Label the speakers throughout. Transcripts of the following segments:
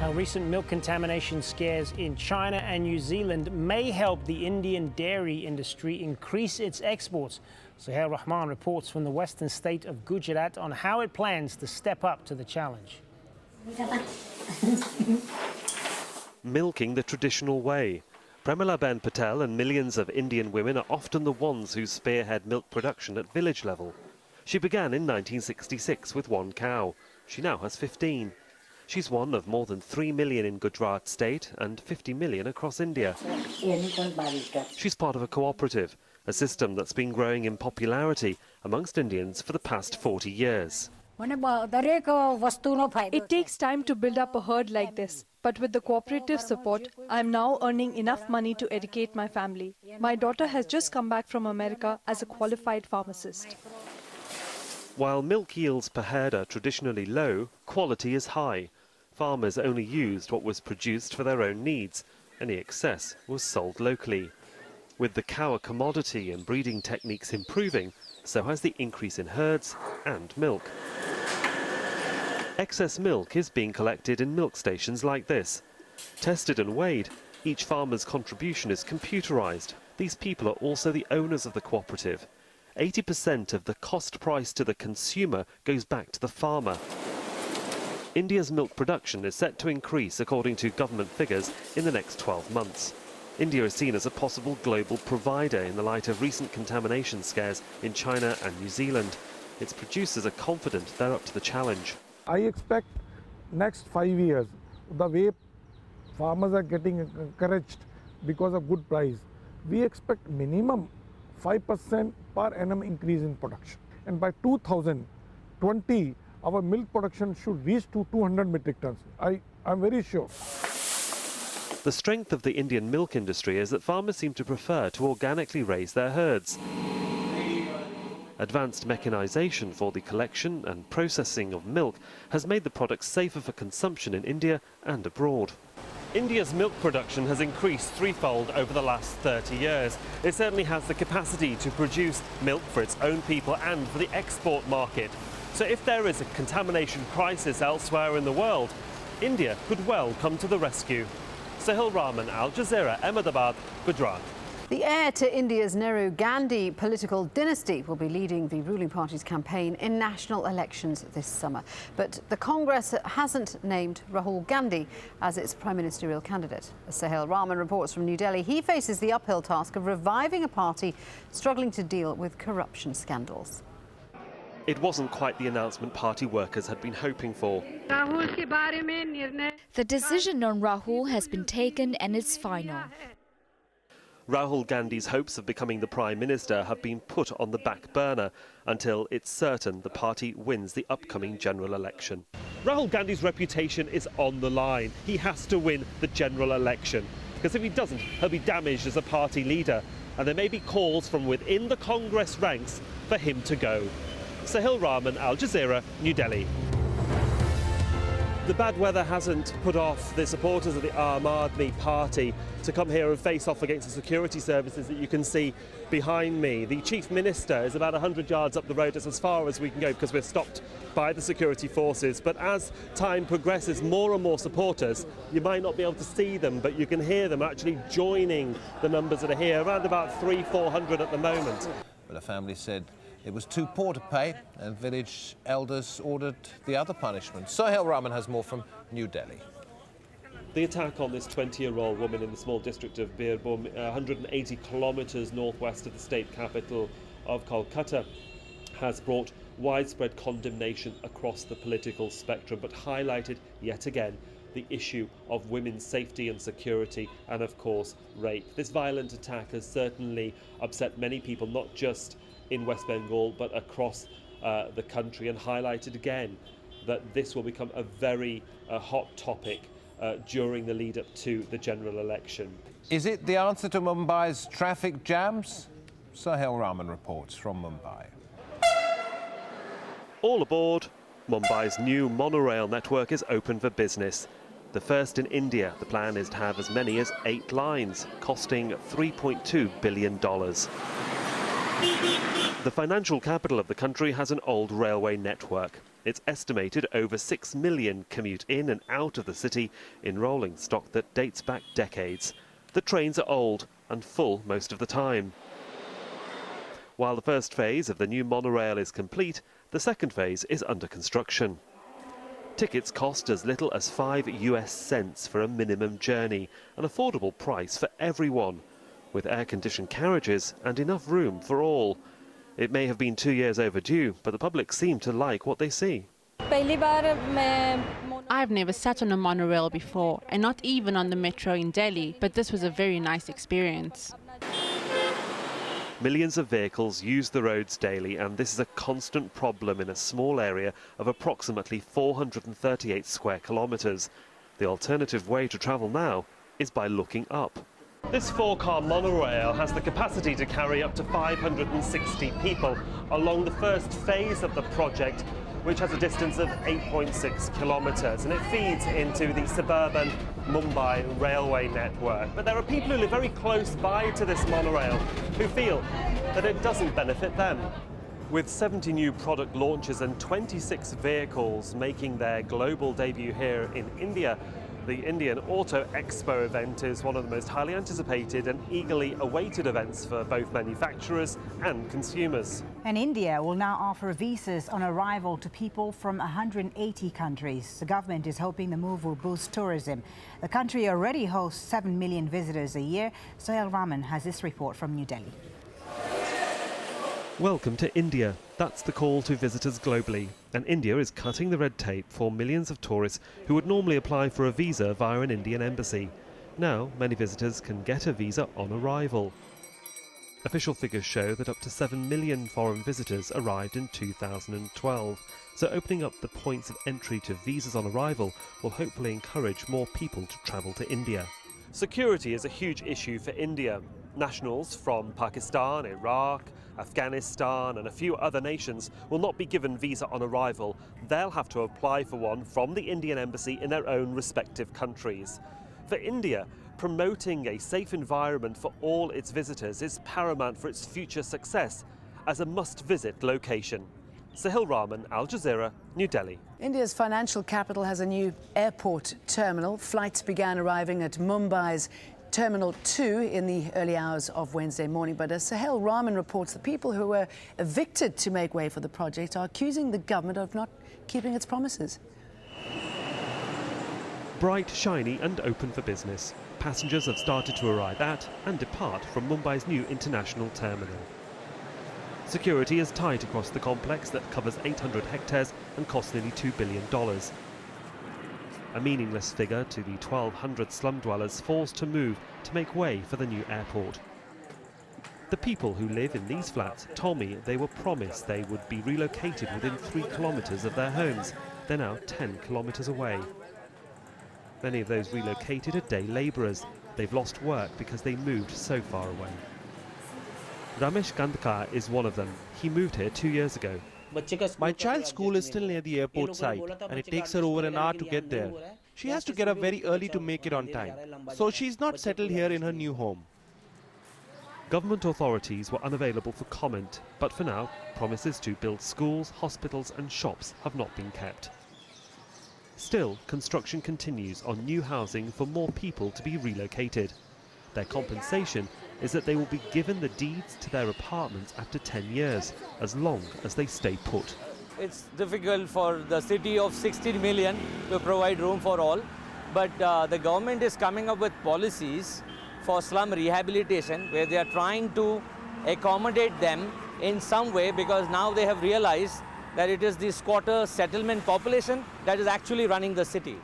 Speaker 1: Now, recent milk contamination scares in China and New Zealand may help the Indian dairy industry increase its exports. Sohail Rahman reports from the western state of Gujarat on how it plans to step up to the challenge.
Speaker 2: Milking the traditional way. Premilaben Patel and millions of Indian women are often the ones who spearhead milk production at village level. She began in 1966 with one cow. She now has 15. She's one of more than 3 million in Gujarat state and 50 million across India. She's part of a cooperative, a system that's been growing in popularity amongst Indians for the past 40 years.
Speaker 3: It takes time to build up a herd like this, but with the cooperative support, I am now earning enough money to educate my family. My daughter has just come back from America as a qualified pharmacist.
Speaker 2: While milk yields per herd are traditionally low, quality is high. Farmers only used what was produced for their own needs. Any excess was sold locally. With the cow a commodity and breeding techniques improving, so has the increase in herds and milk. Excess milk is being collected in milk stations like this. Tested and weighed, each farmer's contribution is computerized. These people are also the owners of the cooperative. 80% of the cost price to the consumer goes back to the farmer. India's milk production is set to increase, according to government figures, in the next 12 months. India is seen as a possible global provider in the light of recent contamination scares in China and New Zealand. Its producers are confident they're up to the challenge.
Speaker 4: I expect next 5 years, the way farmers are getting encouraged because of good price, we expect minimum 5% per annum increase in production. And by 2020, our milk production should reach to 200 metric tons. I'm very sure.
Speaker 2: The strength of the Indian milk industry is that farmers seem to prefer to organically raise their herds. Advanced mechanization for the collection and processing of milk has made the product safer for consumption in India and abroad. India's milk production has increased threefold over the last 30 years. It certainly has the capacity to produce milk for its own people and for the export market. So if there is a contamination crisis elsewhere in the world, India could well come to the rescue. Sohail, Rahman, Al Jazeera, Ahmedabad, Gujarat.
Speaker 5: The heir to India's Nehru-Gandhi political dynasty will be leading the ruling party's campaign in national elections this summer. But the Congress hasn't named Rahul Gandhi as its prime ministerial candidate. As Sohail Rahman reports from New Delhi, he faces the uphill task of reviving a party struggling to deal with corruption scandals.
Speaker 2: It wasn't quite the announcement party workers had been hoping for.
Speaker 6: The decision on Rahul has been taken and it's final.
Speaker 2: Rahul Gandhi's hopes of becoming the Prime Minister have been put on the back burner until it's certain the party wins the upcoming general election. Rahul Gandhi's reputation is on the line. He has to win the general election, because if he doesn't, he'll be damaged as a party leader, and there may be calls from within the Congress ranks for him to go. Sohail, Rahman, Al Jazeera, New Delhi. The bad weather hasn't put off the supporters of the Aam Aadmi Party to come here and face off against the security services that you can see behind me. The Chief Minister is about 100 yards up the road. It's as far as we can go because we're stopped by the security forces. But as time progresses, more and more supporters, you might not be able to see them, but you can hear them actually joining the numbers that are here, around about 300-400 at the moment.
Speaker 7: But the family said it was too poor to pay, and village elders ordered the other punishment. Sohail Rahman has more from New Delhi.
Speaker 2: The attack on this 20-year-old woman in the small district of Birbhum, 180 kilometres northwest of the state capital of Kolkata, has brought widespread condemnation across the political spectrum, but highlighted yet again the issue of women's safety and security and, of course, rape. This violent attack has certainly upset many people, not just in West Bengal but across the country, and highlighted again that this will become a very hot topic during the lead up to the general election.
Speaker 7: Is it the answer to Mumbai's traffic jams? Sohail Rahman reports from Mumbai.
Speaker 2: All aboard. Mumbai's new monorail network is open for business. The first in India. The plan is to have as many as 8 lines, costing $3.2 billion. The financial capital of the country has an old railway network. It's estimated over 6 million commute in and out of the city in rolling stock that dates back decades. The trains are old and full most of the time. While the first phase of the new monorail is complete, the second phase is under construction. Tickets cost as little as 5 US cents for a minimum journey, an affordable price for everyone, with air-conditioned carriages and enough room for all. It may have been 2 years overdue, but the public seem to like what they see.
Speaker 8: I've never sat on a monorail before, and not even on the metro in Delhi, but this was a very nice experience.
Speaker 2: Millions of vehicles use the roads daily, and this is a constant problem in a small area of approximately 438 square kilometres. The alternative way to travel now is by looking up. This 4-car monorail has the capacity to carry up to 560 people along the first phase of the project, which has a distance of 8.6 kilometres, and it feeds into the suburban Mumbai railway network. But there are people who live very close by to this monorail who feel that it doesn't benefit them. With 70 new product launches and 26 vehicles making their global debut here in India, the Indian Auto Expo event is one of the most highly anticipated and eagerly awaited events for both manufacturers and consumers.
Speaker 9: And India will now offer visas on arrival to people from 180 countries. The government is hoping the move will boost tourism. The country already hosts 7 million visitors a year. Sohail Rahman has this report from New Delhi.
Speaker 2: Welcome to India. That's the call to visitors globally. And India is cutting the red tape for millions of tourists who would normally apply for a visa via an Indian embassy. Now, many visitors can get a visa on arrival. Official figures show that up to 7 million foreign visitors arrived in 2012. So opening up the points of entry to visas on arrival will hopefully encourage more people to travel to India. Security is a huge issue for India. Nationals from Pakistan, Iraq, Afghanistan and a few other nations will not be given visa on arrival. They'll have to apply for one from the Indian embassy in their own respective countries. For India, promoting a safe environment for all its visitors is paramount for its future success as a must-visit location. Sohail Rahman, Al Jazeera, New Delhi.
Speaker 10: India's financial capital has a new airport terminal. Flights began arriving at Mumbai's Terminal 2 in the early hours of Wednesday morning. But as Sohail Rahman reports, the people who were evicted to make way for the project are accusing the government of not keeping its promises.
Speaker 2: Bright, shiny and open for business. Passengers have started to arrive at and depart from Mumbai's new international terminal. Security is tight across the complex that covers 800 hectares and costs nearly $2 billion. A meaningless figure to the 1,200 slum dwellers forced to move to make way for the new airport. The people who live in these flats told me they were promised they would be relocated within 3 kilometres of their homes. They're now 10 kilometres away. Many of those relocated are day labourers. They've lost work because they moved so far away. Ramesh Gandkar is one of them. He moved here 2 years ago.
Speaker 11: My child's school is still near the airport site, and it takes her over an hour to get there. She has to get up very early to make it on time, so she's not settled here in her new home.
Speaker 2: Government authorities were unavailable for comment, but for now, promises to build schools, hospitals and shops have not been kept. Still, construction continues on new housing for more people to be relocated. Their compensation is that they will be given the deeds to their apartments after 10 years, as long as they stay put.
Speaker 12: It's difficult for the city of 16 million to provide room for all, but the government is coming up with policies for slum rehabilitation where they are trying to accommodate them in some way, because now they have realized that it is the squatter settlement population that is actually running the city.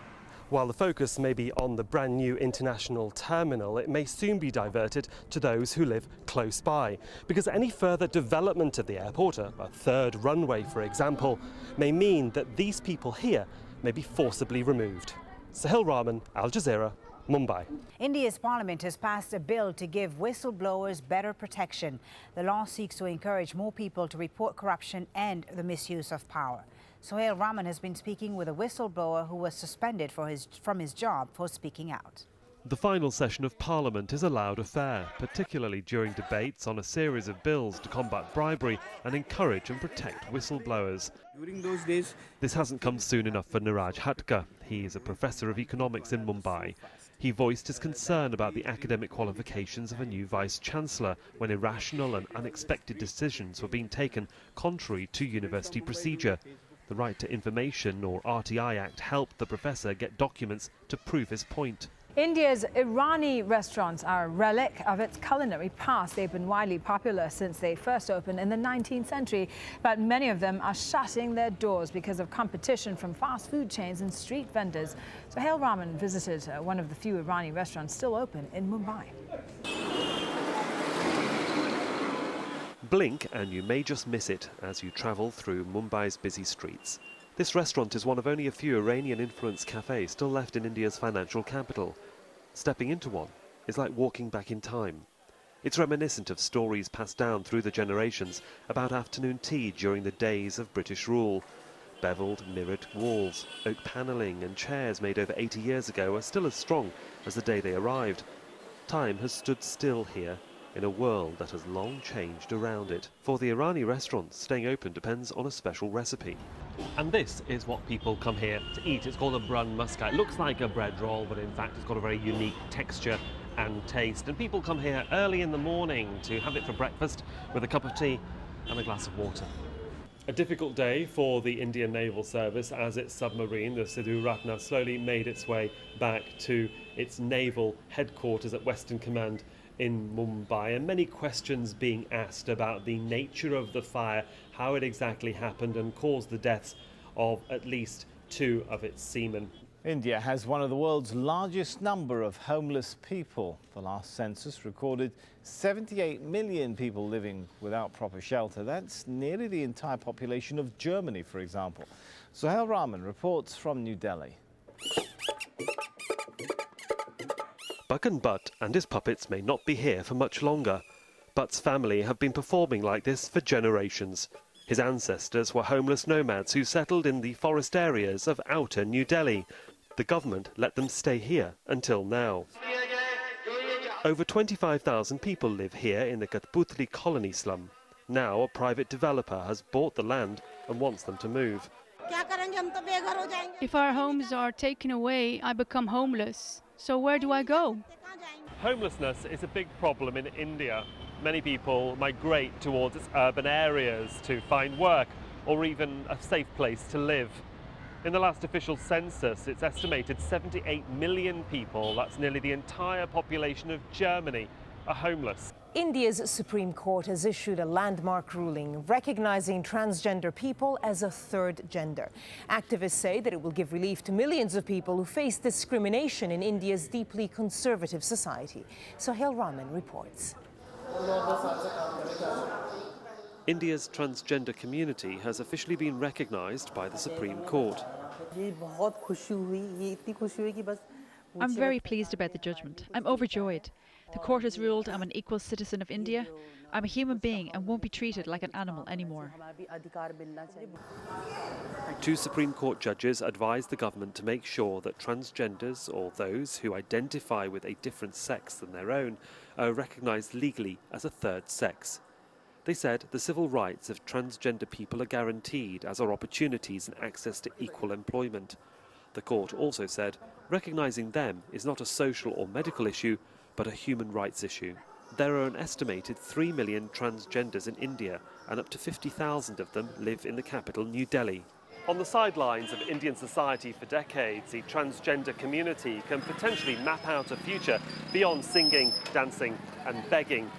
Speaker 2: While the focus may be on the brand new international terminal, it may soon be diverted to those who live close by, because any further development of the airport, a third runway for example, may mean that these people here may be forcibly removed. Sohail Rahman, Al Jazeera, Mumbai.
Speaker 9: India's parliament has passed a bill to give whistleblowers better protection. The law seeks to encourage more people to report corruption and the misuse of power. Sohail Rahman has been speaking with a whistleblower who was suspended from his job for speaking out.
Speaker 2: The final session of Parliament is a loud affair, particularly during debates on a series of bills to combat bribery and encourage and protect whistleblowers.
Speaker 13: During those days,
Speaker 2: this hasn't come soon enough for Niraj Hatka. He is a professor of economics in Mumbai. He voiced his concern about the academic qualifications of a new vice-chancellor when irrational and unexpected decisions were being taken contrary to university procedure. The Right to Information, or RTI Act, helped the professor get documents to prove his point.
Speaker 14: India's Irani restaurants are a relic of its culinary past. They've been widely popular since they first opened in the 19th century, but many of them are shutting their doors because of competition from fast food chains and street vendors. Sohail Rahman visited one of the few Irani restaurants still open in Mumbai.
Speaker 2: Blink and you may just miss it as you travel through Mumbai's busy streets. This restaurant is one of only a few Iranian-influenced cafes still left in India's financial capital. Stepping into one is like walking back in time. It's reminiscent of stories passed down through the generations about afternoon tea during the days of British rule. Beveled, mirrored walls, oak panelling and chairs made over 80 years ago are still as strong as the day they arrived. Time has stood still here, in a world that has long changed around it. For the Irani restaurants, staying open depends on a special recipe. And this is what people come here to eat. It's called a brun muska. It looks like a bread roll, but in fact it's got a very unique texture and taste. And people come here early in the morning to have it for breakfast with a cup of tea and a glass of water. A difficult day for the Indian Naval Service as its submarine, the Sidhu Ratna, slowly made its way back to its naval headquarters at Western Command in Mumbai, and many questions being asked about the nature of the fire, how it exactly happened and caused the deaths of at least 2 of its seamen.
Speaker 15: India has one of the world's largest number of homeless people. The last census recorded 78 million people living without proper shelter. That's nearly the entire population of Germany, for example. Sohail Rahman reports from New Delhi.
Speaker 2: Bughan Butt and his puppets may not be here for much longer. Butt's family have been performing like this for generations. His ancestors were homeless nomads who settled in the forest areas of outer New Delhi. The government let them stay here until now. Over 25,000 people live here in the Katputli colony slum. Now a private developer has bought the land and wants them to move.
Speaker 16: If our homes are taken away, I become homeless. So where do I go?
Speaker 2: Homelessness is a big problem in India. Many people migrate towards its urban areas to find work or even a safe place to live. In the last official census, it's estimated 78 million people, that's nearly the entire population of Germany, are homeless.
Speaker 17: India's Supreme Court has issued a landmark ruling recognizing transgender people as a third gender. Activists say that it will give relief to millions of people who face discrimination in India's deeply conservative society. Sohail Rahman reports.
Speaker 2: India's transgender community has officially been recognized by the Supreme Court.
Speaker 18: I'm very pleased about the judgment. I'm overjoyed. The court has ruled I'm an equal citizen of India. I'm a human being and won't be treated like an animal anymore.
Speaker 2: 2 Supreme Court judges advised the government to make sure that transgenders, or those who identify with a different sex than their own, are recognised legally as a third sex. They said the civil rights of transgender people are guaranteed, as are opportunities and access to equal employment. The court also said recognising them is not a social or medical issue, but a human rights issue. There are an estimated 3 million transgenders in India, and up to 50,000 of them live in the capital, New Delhi. On the sidelines of Indian society for decades, the transgender community can potentially map out a future beyond singing, dancing and begging.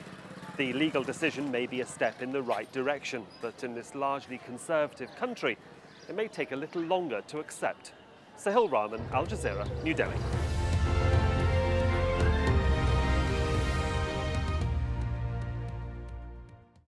Speaker 2: The legal decision may be a step in the right direction, but in this largely conservative country, it may take a little longer to accept. Sohail Rahman, Al Jazeera, New Delhi.